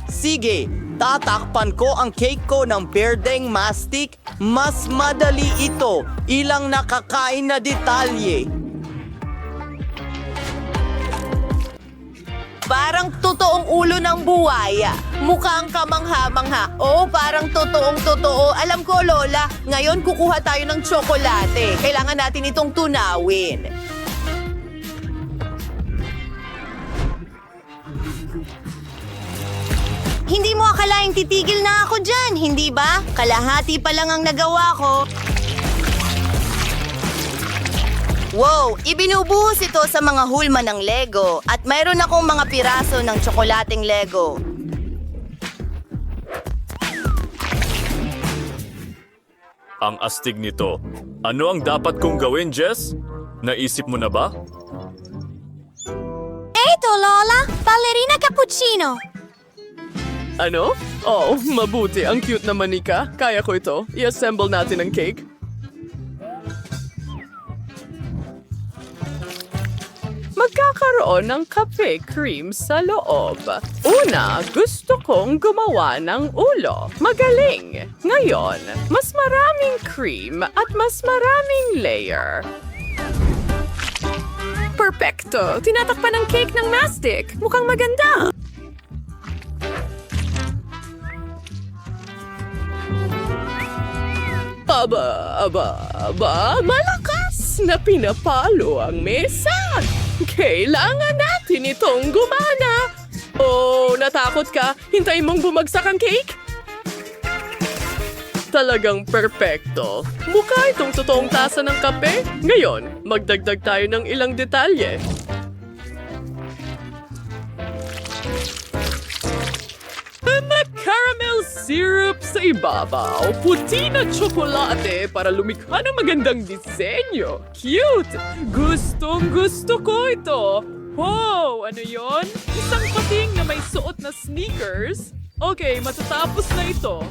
Sige, tatakpan ko ang cake ko ng berdeng mastic. Mas madali ito, ilang nakakain na detalye. Parang totoong ulo ng buwaya. Mukhang kamangha-mangha. Oo, parang totoong-totoo. Alam ko, Lola, ngayon kukuha tayo ng tsokolate. Kailangan natin itong tunawin. Hindi mo akalaing titigil na ako dyan, hindi ba? Kalahati pa lang ang nagawa ko. Wow, ibinubuhos ito sa mga hulma ng Lego at mayroon akong mga piraso ng tsokolating Lego. Ang astig nito. Ano ang dapat kong gawin, Jess? Naisip mo na ba? Eto, Lola! Ballerina Cappuccino! Ano? Oh, mabuti. Ang cute naman, Nika. Kaya ko ito. I-assemble natin ang cake. Magkakaroon ng kape cream sa loob. Una, gusto kong gumawa ng ulo. Magaling! Ngayon, mas maraming cream at mas maraming layer. Perfecto! Tinatakpan ng cake ng mastic. Mukhang maganda! Aba, malakas na pinapalo ang mesa. Kailangan natin itong gumana. Oh, natakot ka? Hintayin mong bumagsak ang cake? Talagang perpekto. Mukha itong totoong tasa ng kape. Ngayon, magdagdag tayo ng ilang detalye. May caramel syrup sa ibabaw, puti na tsokolate para lumikha ng magandang disenyo. Cute! Gustong-gusto ko ito. Wow! Ano yon? Isang pating na may suot na sneakers? Okay, matatapos na ito.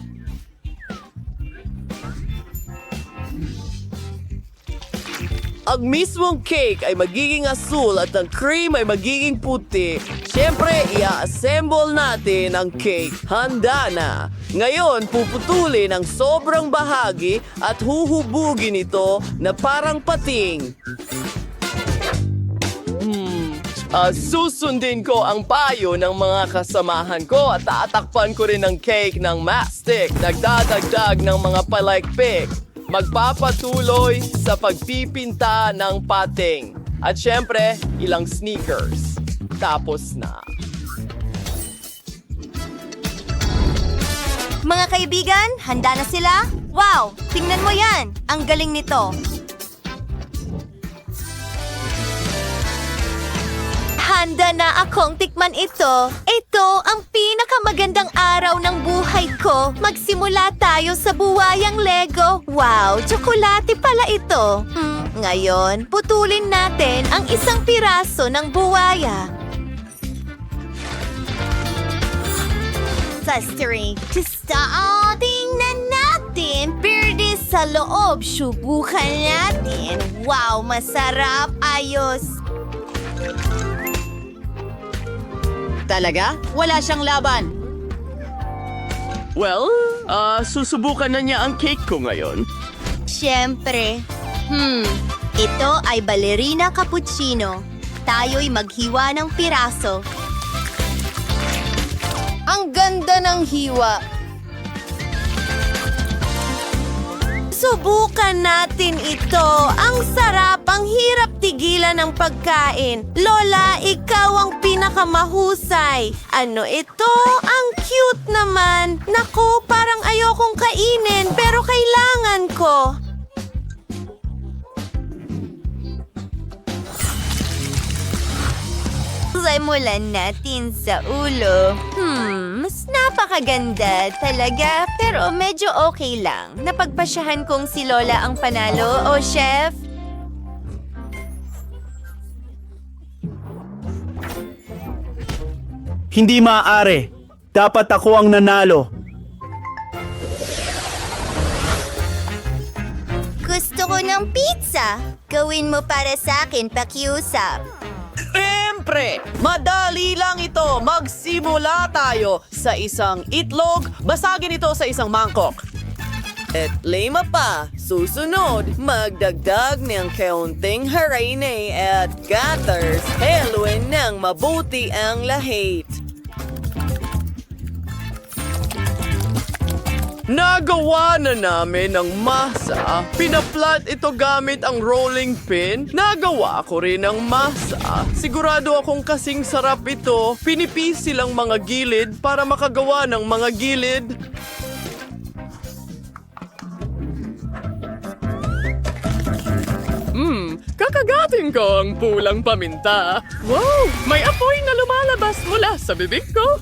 Ang mismong cake ay magiging asul at ang cream ay magiging puti. Siyempre, i-assemble natin ang cake. Handa na. Ngayon, puputulin ang sobrang bahagi at huhubugin ito na parang pating. Susundin ko ang payo ng mga kasamahan ko at tatakpan ko rin ang cake ng mastic. Nagdadagdag ng mga palaikpik. Magpapatuloy sa pagpipinta ng pating. At syempre, ilang sneakers. Tapos na. Mga kaibigan, handa na sila? Wow! Tingnan mo yan! Ang galing nito! Handa na akong tikman ito. Ito ang pinakamagandang araw ng buhay ko. Magsimula tayo sa buwayang Lego. Wow, tsokolate pala ito. Ngayon, putulin natin ang isang piraso ng buwaya. Sa string, tingnan natin. Pwede sa loob, subukan natin. Wow, masarap. Ayos. Talaga? Wala siyang laban. Well, susubukan na niya ang cake ko ngayon. Siyempre. Ito ay ballerina cappuccino. Tayo'y maghiwa ng piraso. Ang ganda ng hiwa. Subukan natin ito. Ang sarap, ang hirap tigilan ng pagkain. Lola, ikaw ang pinakamahusay. Ano ito? Ang cute naman. Naku, parang ayokong kainin pero kailangan ko. Simulan natin sa ulo. Mas napakaganda talaga, pero medyo okay lang. Napagpasyahan kong si Lola ang panalo, o chef? Hindi maaari. Dapat ako ang nanalo. Gusto ko ng pizza. Gawin mo para sa akin, pakiusap. Siyempre, madali lang ito. Magsimula tayo sa isang itlog. Basagin ito sa isang mangkok. At lima pa. Susunod, magdagdag ng kaunting harine at gathers. Haluin ng mabuti ang lahit. Nagawa na namin ng masa. Pinaplat ito gamit ang rolling pin. Nagawa ko rin ng masa. Sigurado akong kasing sarap ito. Pinipisi lang mga gilid para makagawa ng mga gilid. Kakagatin ko ang pulang paminta. Wow! May apoy na lumalabas mula sa bibig ko.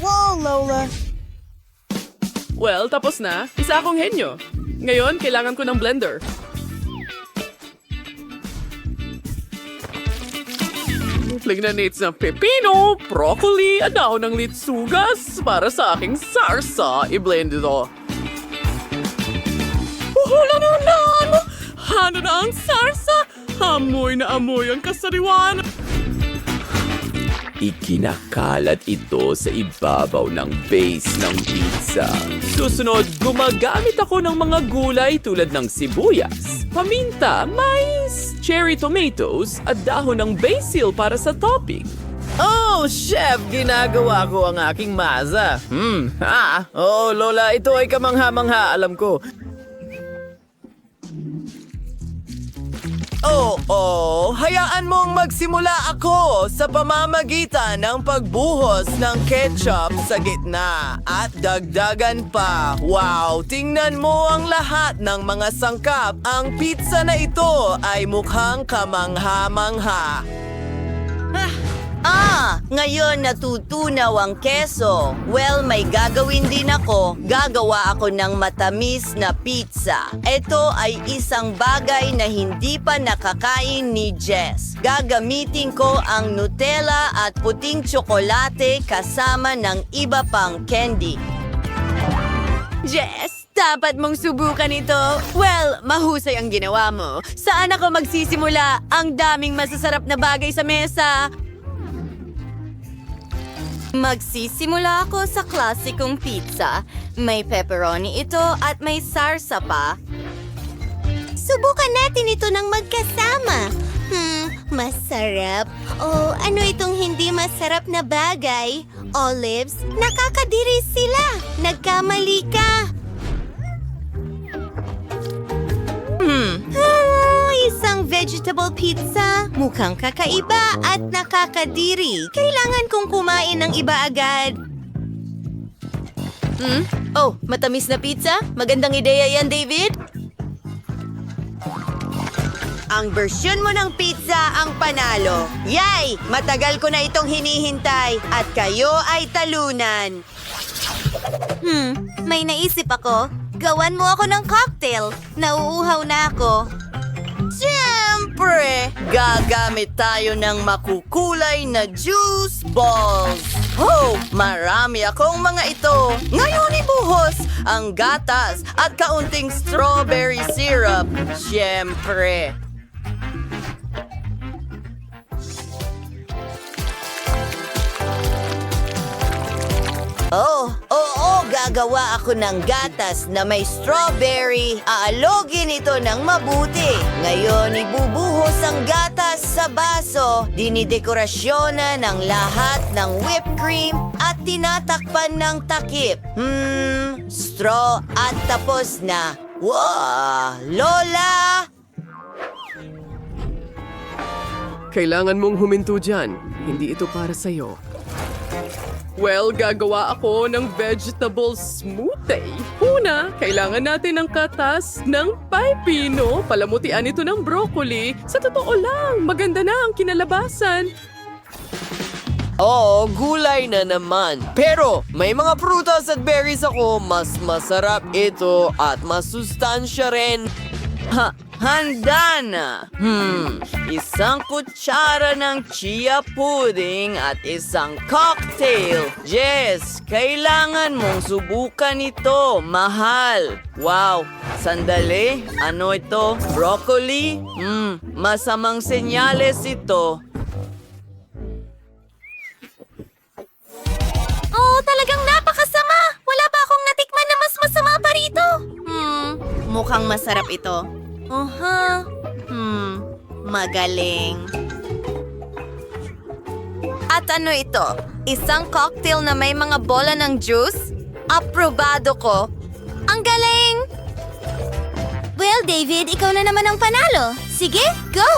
Wow, Lola. Well, tapos na. Isa akong henyo. Ngayon, kailangan ko ng blender. Lignan nits ng pepino, broccoli, at dahon ng litsugas para sa aking sarsa. I-blend ito. Ano na ang sarsa? Amoy na amoy ang kasariwan. Ikinakalat ito sa ibabaw ng base ng pizza. Susunod, gumagamit ako ng mga gulay tulad ng sibuyas, paminta, mais, cherry tomatoes, at dahon ng basil para sa topping. Oh, chef! Ginagawa ko ang aking masa. Oo, Lola, ito ay kamangha-mangha, alam ko. Hayaan mong magsimula ako sa pamamagitan ng pagbuhos ng ketchup sa gitna at dagdagan pa. Wow, tingnan mo ang lahat ng mga sangkap. Ang pizza na ito ay mukhang kamangha-mangha. Ngayon natutunaw ang keso. Well, may gagawin din ako. Gagawa ako ng matamis na pizza. Ito ay isang bagay na hindi pa nakakain ni Jess. Gagamitin ko ang Nutella at puting tsokolate kasama ng iba pang candy. Jess, dapat mong subukan ito. Well, mahusay ang ginawa mo. Saan ako magsisimula? Ang daming masasarap na bagay sa mesa. Magsisimula ako sa klasikong pizza. May pepperoni ito at may sarsa pa. Subukan natin ito ng magkasama. Masarap. Oh, ano itong hindi masarap na bagay? Olives? Nakakadiri sila. Nagkamali ka. Isang vegetable pizza. Mukhang kakaiba at nakakadiri. Kailangan kong kumain ng iba agad. Oh, matamis na pizza? Magandang ideya yan, David. Ang bersyon mo ng pizza ang panalo. Yay! Matagal ko na itong hinihintay at kayo ay talunan. May naisip ako. Gawan mo ako ng cocktail. Nauuhaw na ako. Siyempre, gagamit tayo ng makukulay na juice balls. Oh, marami akong mga ito. Ngayon ibuhos ang gatas at kaunting strawberry syrup. Siyempre. Gagawa ako ng gatas na may strawberry. Aalogin ito ng mabuti. Ngayon, ibubuhos ang gatas sa baso. Dinidekorasyonan ng lahat ng whipped cream at tinatakpan ng takip. Straw at tapos na. Wow! Lola! Kailangan mong huminto dyan. Hindi ito para sa'yo. Well, gagawa ako ng vegetable smoothie. Una, kailangan natin ng katas ng pipino. Palamutian ito ng broccoli. Sa totoo lang, maganda na ang kinalabasan. Oo, gulay na naman. Pero may mga prutas at berries ako. Mas masarap ito at masustansya rin. Handa na! Isang kutsara ng chia pudding at isang cocktail. Jess, kailangan mong subukan ito, mahal. Wow, sandali. Ano ito? Broccoli? Masamang senyales ito. Oh, talagang napakasama! Wala pa akong natikman na mas masama pa rito. Mukhang masarap ito. Magaling. At ano ito? Isang cocktail na may mga bola ng juice? Aprobado ko. Ang galing! Well, David, ikaw na naman ang panalo. Sige, go!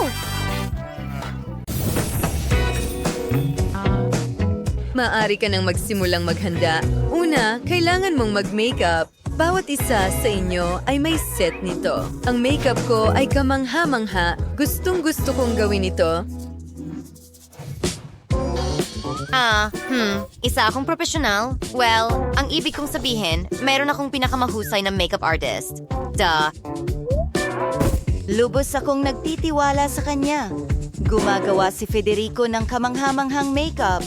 Maaari ka nang magsimulang maghanda. Una, kailangan mong mag-makeup. Bawat isa sa inyo ay may set nito. Ang makeup ko ay kamangha-mangha. Gustong-gusto kong gawin ito. Isa akong profesional. Well, ang ibig kong sabihin, mayroon akong pinakamahusay na makeup artist. Duh. Lubos akong nagtitiwala sa kanya. Gumagawa si Federico ng kamangha-manghang makeup.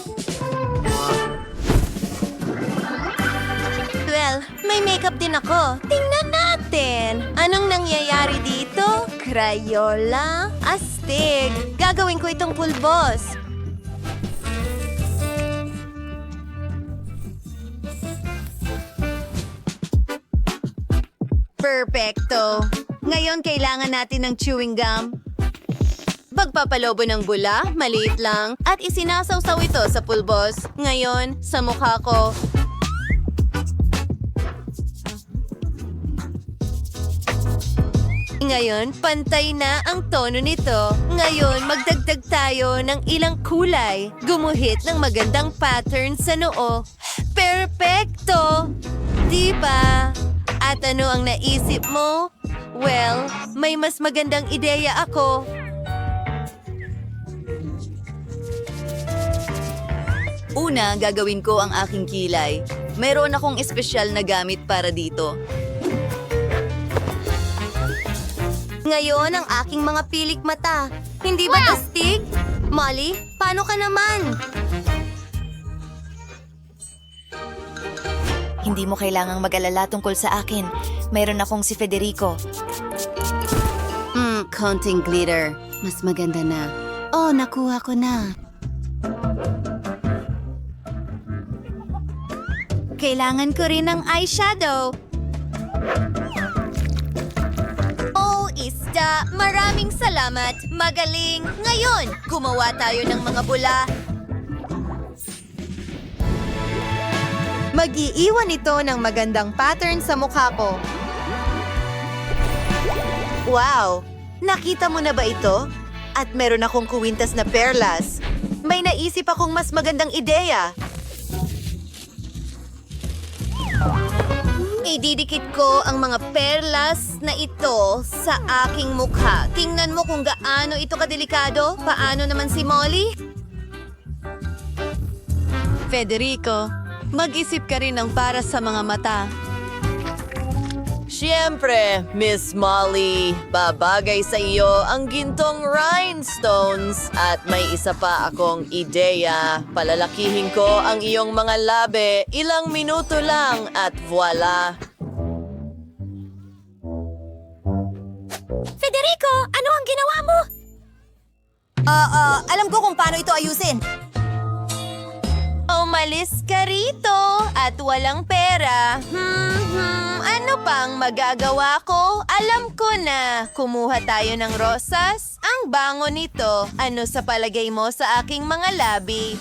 Well, may makeup din ako. Tingnan natin. Anong nangyayari dito? Crayola? Astig. Gagawin ko itong pulbos. Perfecto. Ngayon kailangan natin ng chewing gum. Pagpapalobo ng bula, maliit lang, at isinasawsaw ito sa pulbos. Ngayon, sa mukha ko. Ngayon, pantay na ang tono nito. Ngayon, magdagdag tayo ng ilang kulay. Gumuhit ng magandang pattern sa noo. Perpekto! Di ba? At ano ang naisip mo? Well, may mas magandang ideya ako. Una, gagawin ko ang aking kilay. Meron akong espesyal na gamit para dito. Ngayon ang aking mga pilik mata. Hindi ba tastig? Molly, paano ka naman? Hindi mo kailangang mag-alala tungkol sa akin. Mayroon akong si Federico. Konting glitter. Mas maganda na. Oh, nakuha ko na. Kailangan ko rin ng eyeshadow. Oh, Ista, maraming salamat. Magaling. Ngayon, gumawa tayo ng mga bula. Mag-iiwan ito ng magandang pattern sa mukha ko. Wow! Nakita mo na ba ito? At meron akong kuwintas na perlas. May naisip akong mas magandang ideya. Ididikit ko ang mga perlas na ito sa aking mukha. Tingnan mo kung gaano ito kadelikado. Paano naman si Molly? Federico, mag-isip ka rin ng para sa mga mata. Siyempre, Miss Molly, babagay sa iyo ang gintong rhinestones at may isa pa akong ideya. Palalakihin ko ang iyong mga labi, ilang minuto lang at voila! Federico, ano ang ginawa mo? Alam ko kung paano ito ayusin. Umalis ka rito at walang pera. Ano pang magagawa ko? Alam ko na. Kumuha tayo ng rosas. Ang bango nito. Ano sa palagay mo sa aking mga labi?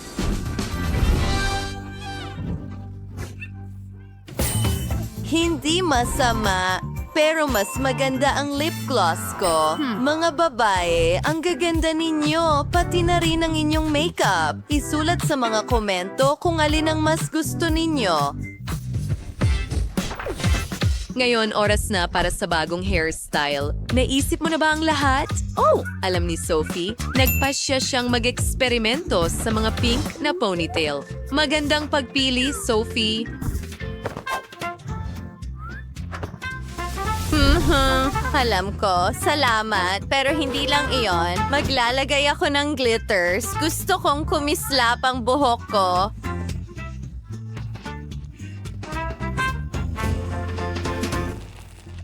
Hindi masama. Pero mas maganda ang lip gloss ko. Mga babae, ang gaganda ninyo, pati na rin ang inyong makeup. Isulat sa mga komento kung alin ang mas gusto ninyo. Ngayon, oras na para sa bagong hairstyle. Naisip mo na ba ang lahat? Oh, alam ni Sophie, nagpasya siyang mag-eksperimento sa mga pink na ponytail. Magandang pagpili, Sophie. Alam ko, salamat. Pero hindi lang iyon. Maglalagay ako ng glitters. Gusto kong kumislap ang buhok ko.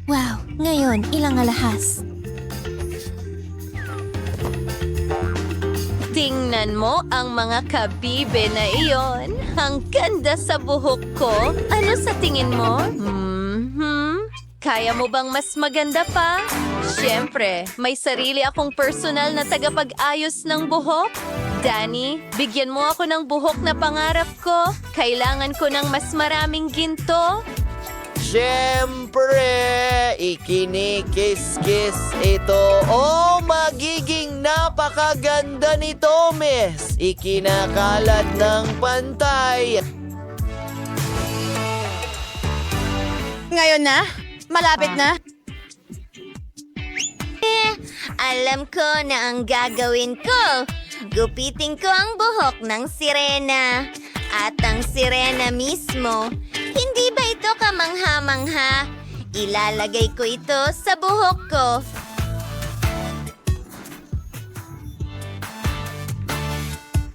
Wow, ngayon, ilang alahas. Tingnan mo ang mga kabibe na iyon. Ang ganda sa buhok ko. Ano sa tingin mo? Kaya mo bang mas maganda pa? Siyempre, may sarili akong personal na tagapag-ayos ng buhok. Danny, bigyan mo ako ng buhok na pangarap ko. Kailangan ko ng mas maraming ginto. Siyempre, ikinikis-kis ito. Oh, magiging napakaganda nito, miss. Ikinakalat ng pantay. Ngayon na? Malapit na? Alam ko na ang gagawin ko. Gupitin ko ang buhok ng sirena. At ang sirena mismo, hindi ba ito kamangha-mangha? Ilalagay ko ito sa buhok ko.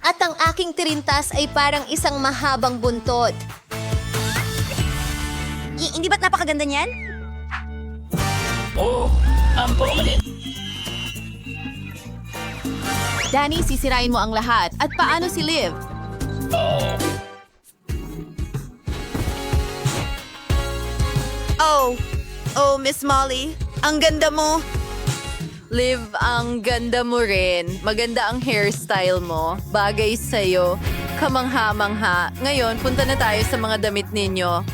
At ang aking tirintas ay parang isang mahabang buntot. Hindi ba't napakaganda niyan? Danny, sisirain mo ang lahat. At paano si Liv? Oh, Miss Molly, ang ganda mo. Liv, ang ganda mo rin. Maganda ang hairstyle mo. Bagay sa'yo. Kamangha-mangha. Ngayon, punta na tayo sa mga damit ninyo.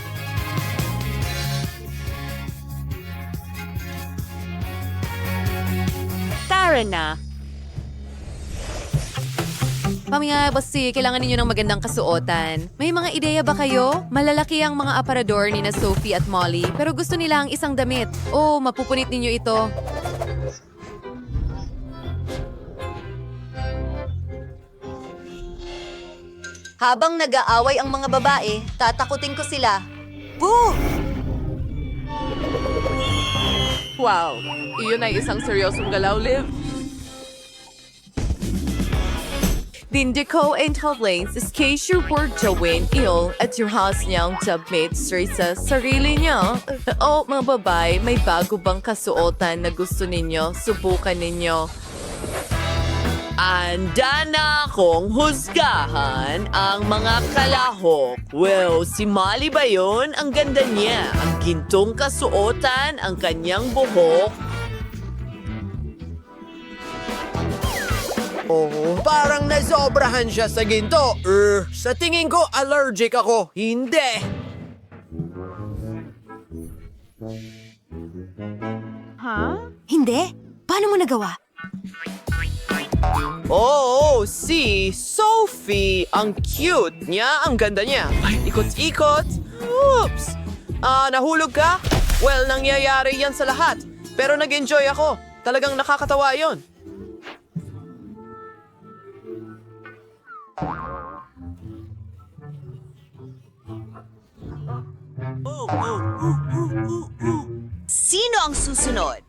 Tara na. Pamingabasi, kailangan ninyo ng magandang kasuotan. May mga ideya ba kayo? Malalaki ang mga aparador ni na Sophie at Molly, pero gusto nila ang isang damit. Oh, mapupunit ninyo ito. Habang nag-aaway ang mga babae, tatakutin ko sila. Boo! Wow, iyon ay isang seryosong galaw, Liv. Dindiko and Tovlanes is case your work Joanne ill at your house niyang jobbmates sa sarili niya. Oh, mga babae, may bago bang kasuotan na gusto ninyo? Subukan ninyo. Anda na akong husgahan ang mga kalahok. Well, si Molly ba yun? Ang ganda niya. Ang gintong kasuotan, ang kanyang buhok. Oh, parang nasobrahan siya sa ginto. Sa tingin ko, allergic ako. Hindi. Hindi? Paano mo nagawa? Oh, si Sophie. Ang cute niya, ang ganda niya. Ay, ikot-ikot. Oops. Nahulog ka? Well, nangyayari yan sa lahat. Pero nag-enjoy ako. Talagang nakakatawa yon. Sino ang susunod?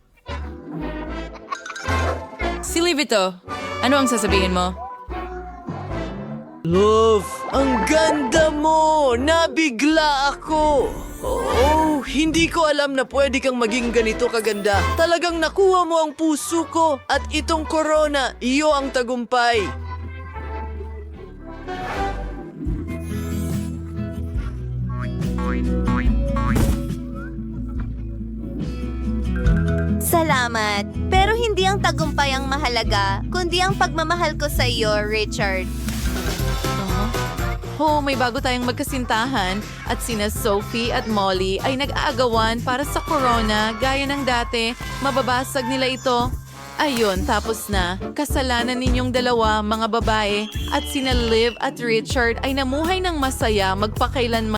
Si Liv ito. Ano ang sasabihin mo? Love, ang ganda mo! Nabigla ako! Oh, hindi ko alam na pwede kang maging ganito kaganda. Talagang nakuha mo ang puso ko. At itong corona, iyo ang tagumpay. Salamat. Pero hindi ang tagumpay ang mahalaga, kundi ang pagmamahal ko sa iyo, Richard. Oh, may bago tayong magkasintahan at sina Sophie at Molly ay nag-aagawan para sa corona gaya ng dati. Mababasag nila ito. Ayun, tapos na. Kasalanan ninyong dalawa, mga babae, at sina Liv at Richard ay namuhay ng masaya magpakailanman.